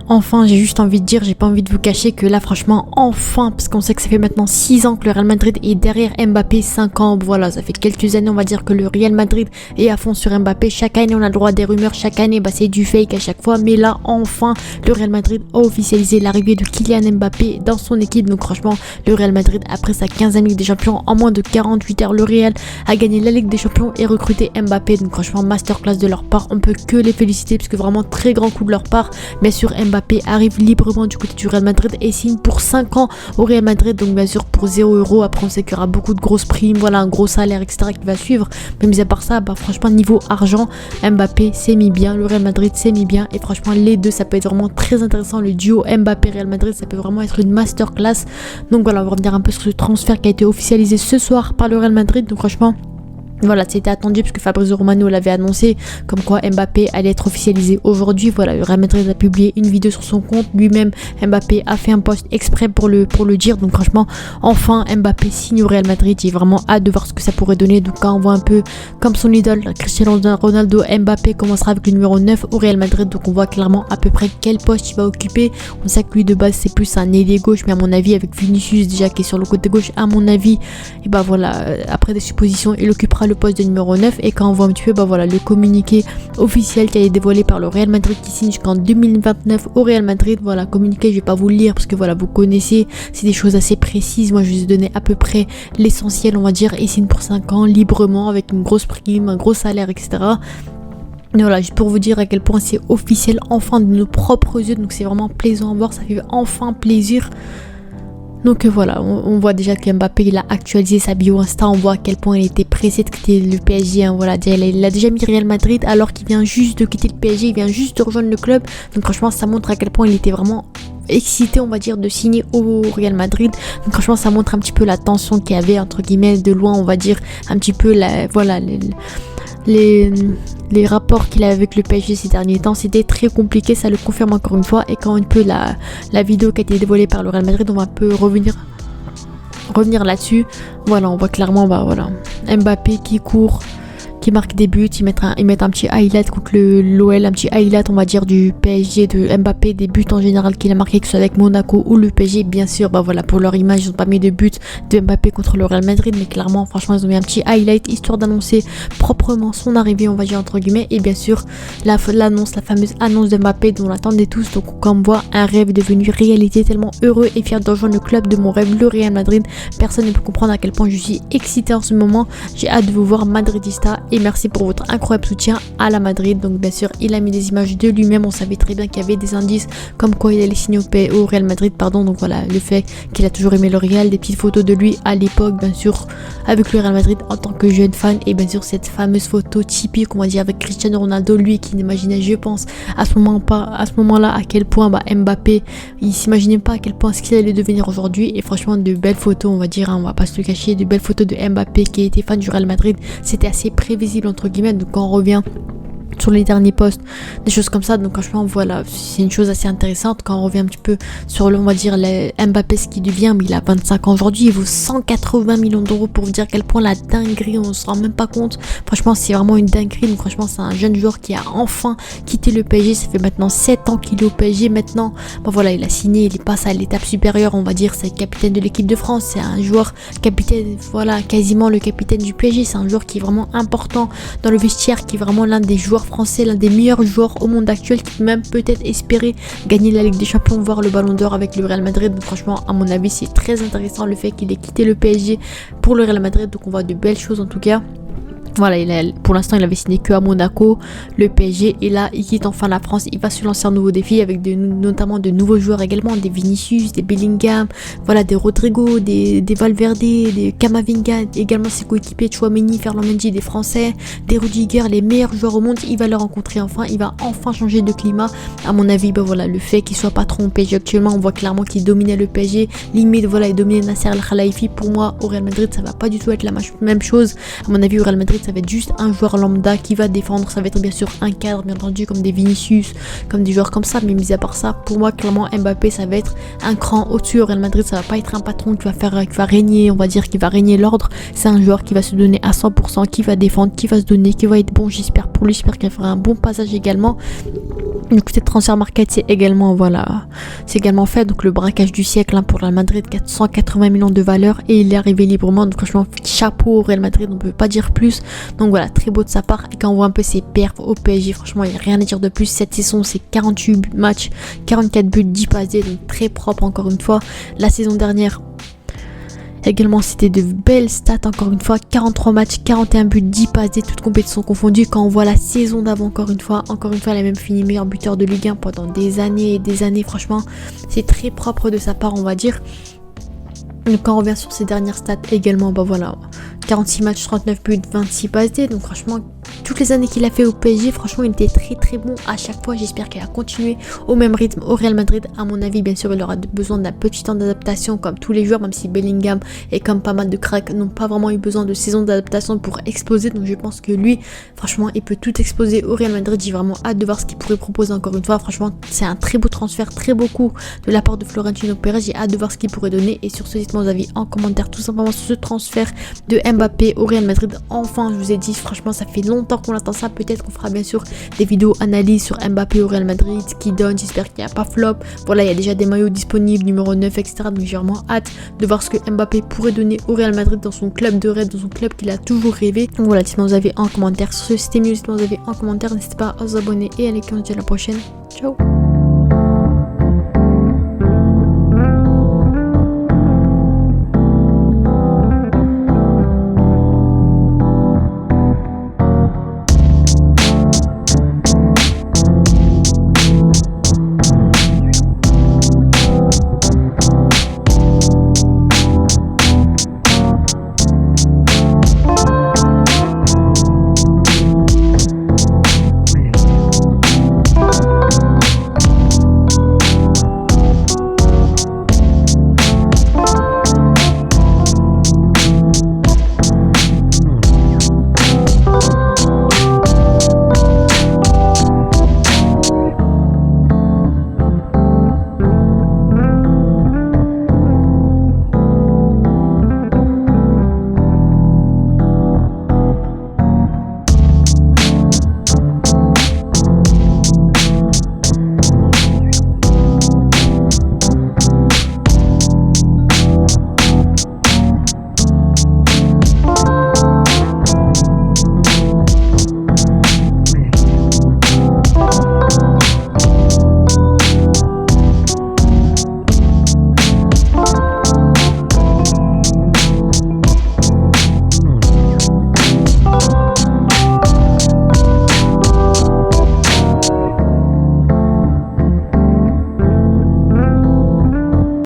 Enfin, j'ai juste envie de dire, j'ai pas envie de vous cacher que là franchement enfin, parce qu'on sait que ça fait maintenant 6 ans que le Real Madrid est derrière Mbappé, 5 ans, voilà, ça fait quelques années on va dire que le Real Madrid est à fond sur Mbappé. Chaque année on a le droit à des rumeurs, chaque année c'est du fake à chaque fois, mais là enfin le Real Madrid a officialisé l'arrivée de Kylian Mbappé dans son équipe. Donc franchement le Real Madrid, après sa 15e Ligue des Champions, en moins de 48 heures, le Real a gagné la Ligue des Champions et recruté Mbappé. Donc franchement masterclass de leur part, on peut que les féliciter parce que vraiment très grand coup de leur part. Bien sûr Mbappé arrive librement du côté du Real Madrid et signe pour 5 ans au Real Madrid, donc bien sûr pour 0€. Après on sait qu'il y aura beaucoup de grosses primes, voilà, un gros salaire etc qui va suivre, mais mis à part ça, franchement niveau argent, Mbappé s'est mis bien, le Real Madrid s'est mis bien, et franchement les deux ça peut être vraiment très intéressant, le duo Mbappé Real Madrid, ça peut vraiment être une masterclass. Donc voilà, on va revenir un peu sur ce transfert qui a été officialisé ce soir par le Real Madrid. Donc franchement voilà, c'était attendu parce que Fabrizio Romano l'avait annoncé comme quoi Mbappé allait être officialisé aujourd'hui. Voilà, le Real Madrid a publié une vidéo sur son compte, lui-même Mbappé a fait un post exprès pour le dire. Donc franchement, enfin Mbappé signe au Real Madrid, j'ai vraiment hâte de voir ce que ça pourrait donner. Donc quand on voit un peu comme son idole Cristiano Ronaldo, Mbappé commencera avec le numéro 9 au Real Madrid, donc on voit clairement à peu près quel poste il va occuper. On sait que lui de base c'est plus un ailier gauche, mais à mon avis avec Vinicius déjà qui est sur le côté gauche, à mon avis, et voilà, après des suppositions, il occupera le poste de numéro 9. Et quand on voit un petit peu voilà, le communiqué officiel qui a été dévoilé par le Real Madrid qui signe jusqu'en 2029 au Real Madrid, voilà, communiqué, je vais pas vous le lire parce que voilà, vous connaissez, c'est des choses assez précises. Moi je vous ai donné à peu près l'essentiel, on va dire. Il signe pour 5 ans librement avec une grosse prime, un gros salaire etc. Et voilà, juste pour vous dire à quel point c'est officiel enfin de nos propres yeux, donc c'est vraiment plaisant à voir, ça fait enfin plaisir. Donc voilà, on voit déjà que Mbappé il a actualisé sa bio Insta, on voit à quel point il était pressé de quitter le PSG, hein, voilà, il a déjà mis Real Madrid alors qu'il vient juste de quitter le PSG, il vient juste de rejoindre le club. Donc franchement ça montre à quel point il était vraiment excité, on va dire, de signer au Real Madrid. Donc franchement ça montre un petit peu la tension qu'il y avait entre guillemets de loin, on va dire, un petit peu voilà, les rapports qu'il a avec le PSG ces derniers temps, c'était très compliqué, ça le confirme encore une fois. Et quand un peu la vidéo qui a été dévoilée par le Real Madrid, on va un peu revenir là-dessus. Voilà, on voit clairement voilà, Mbappé qui court, qui marque des buts, ils mettent un petit highlight contre l'OL, un petit highlight on va dire du PSG, de Mbappé, des buts en général qu'il a marqué, que ce soit avec Monaco ou le PSG. Bien sûr, voilà, pour leur image ils n'ont pas mis de but de Mbappé contre le Real Madrid, mais clairement franchement ils ont mis un petit highlight histoire d'annoncer proprement son arrivée, on va dire entre guillemets. Et bien sûr la fameuse annonce de Mbappé dont on attendait tous. Donc comme on voit, un rêve est devenu réalité, tellement heureux et fier de rejoindre le club de mon rêve, le Real Madrid. Personne ne peut comprendre à quel point je suis excitée en ce moment, j'ai hâte de vous voir madridista. Et merci pour votre incroyable soutien à la Madrid. Donc bien sûr il a mis des images de lui-même, on savait très bien qu'il y avait des indices comme quoi il allait signer au Real Madrid, donc voilà, le fait qu'il a toujours aimé le Real, des petites photos de lui à l'époque bien sûr avec le Real Madrid en tant que jeune fan, et bien sûr cette fameuse photo typique on va dire avec Cristiano Ronaldo, lui qui n'imaginait, je pense à ce moment-là à quel point Mbappé, il s'imaginait pas à quel point ce qu'il allait devenir aujourd'hui. Et franchement de belles photos, on va dire, on va pas se le cacher, de belles photos de Mbappé qui était fan du Real Madrid, c'était assez prévisible entre guillemets. Donc quand on revient sur les derniers posts, des choses comme ça, donc franchement voilà, c'est une chose assez intéressante. Quand on revient un petit peu sur on va dire Mbappé, ce qui devient, mais il a 25 ans aujourd'hui, il vaut 180 millions d'euros, pour vous dire à quel point la dinguerie, on se rend même pas compte. Franchement c'est vraiment une dinguerie. Donc franchement c'est un jeune joueur qui a enfin quitté le PSG, ça fait maintenant 7 ans qu'il est au PSG maintenant. Voilà, il a signé, il passe à l'étape supérieure, on va dire, c'est le capitaine de l'équipe de France, c'est un joueur capitaine, voilà, quasiment le capitaine du PSG, c'est un joueur qui est vraiment important dans le vestiaire, qui est vraiment l'un des joueurs français, l'un des meilleurs joueurs au monde actuel, qui peut même peut-être espérer gagner la Ligue des Champions, voire le Ballon d'Or avec le Real Madrid. Donc franchement à mon avis c'est très intéressant le fait qu'il ait quitté le PSG pour le Real Madrid. Donc on voit de belles choses en tout cas. Voilà, pour l'instant il avait signé que à Monaco, le PSG, et là il quitte enfin la France. Il va se lancer un nouveau défi avec notamment de nouveaux joueurs également, des Vinicius, des Bellingham, voilà, des Rodrigo, des Valverde, des Camavinga, également ses coéquipiers Tchouaméni, Ferland Mendy, des Français, des Rudiger, les meilleurs joueurs au monde. Il va les rencontrer enfin, il va enfin changer de climat. À mon avis, voilà, le fait qu'il soit patron au PSG actuellement, on voit clairement qu'il dominait le PSG, limite voilà, il dominait Nasser Al Khelaifi. Pour moi au Real Madrid ça va pas du tout être la même chose. À mon avis au Real Madrid ça va être juste un joueur lambda qui va défendre. Ça va être bien sûr un cadre, bien entendu, comme des Vinicius, comme des joueurs comme ça. Mais mis à part ça, pour moi, clairement, Mbappé, ça va être un cran au-dessus au Real Madrid. Ça va pas être un patron qui va régner, on va dire, qui va régner l'ordre. C'est un joueur qui va se donner à 100%, qui va défendre, qui va se donner, qui va être bon, j'espère pour lui. J'espère qu'il fera un bon passage également. Donc cette transfert market c'est également fait, donc le braquage du siècle pour le Real Madrid, 480 millions de valeur et il est arrivé librement, donc franchement chapeau au Real Madrid, on peut pas dire plus. Donc voilà, très beau de sa part. Et quand on voit un peu ses perfs au PSG, franchement il n'y a rien à dire de plus. Cette saison c'est 48 matchs, 44 buts, 10 passes D, donc très propre encore une fois. La saison dernière également, c'était de belles stats, encore une fois, 43 matchs, 41 buts, 10 passes D, toutes compétitions confondues. Quand on voit la saison d'avant, encore une fois, elle a même fini meilleur buteur de Ligue 1 pendant des années et des années. Franchement, c'est très propre de sa part, on va dire. Donc quand on revient sur ses dernières stats également, 46 matchs, 39 buts, 26 passes D. Donc franchement, toutes les années qu'il a fait au PSG, franchement, il était très très bon à chaque fois. J'espère qu'il va continuer au même rythme au Real Madrid. À mon avis, bien sûr, il aura besoin d'un petit temps d'adaptation comme tous les joueurs, même si Bellingham et comme pas mal de cracks n'ont pas vraiment eu besoin de saison d'adaptation pour exploser. Donc je pense que lui, franchement, il peut tout exploser au Real Madrid. J'ai vraiment hâte de voir ce qu'il pourrait proposer encore une fois. Franchement, c'est un très beau transfert, très beau coup de la part de Florentino Pérez. J'ai hâte de voir ce qu'il pourrait donner. Et sur ce, dites-moi vos avis en commentaire tout simplement sur ce transfert de Mbappé au Real Madrid. Enfin, je vous ai dit, franchement, ça fait longtemps qu'on attend ça. Peut-être qu'on fera bien sûr des vidéos analyse sur Mbappé au Real Madrid, ce qu'il donne. J'espère qu'il n'y a pas flop. Voilà, il y a déjà des maillots disponibles, numéro 9, etc. Donc j'ai vraiment hâte de voir ce que Mbappé pourrait donner au Real Madrid dans son club de rêve, dans son club qu'il a toujours rêvé. Donc voilà, dites-moi vos avis en commentaire. Sur ce, c'était mieux, dites-moi vos avis en commentaire. N'hésitez pas à vous abonner et à aller commenter. À la prochaine. Ciao.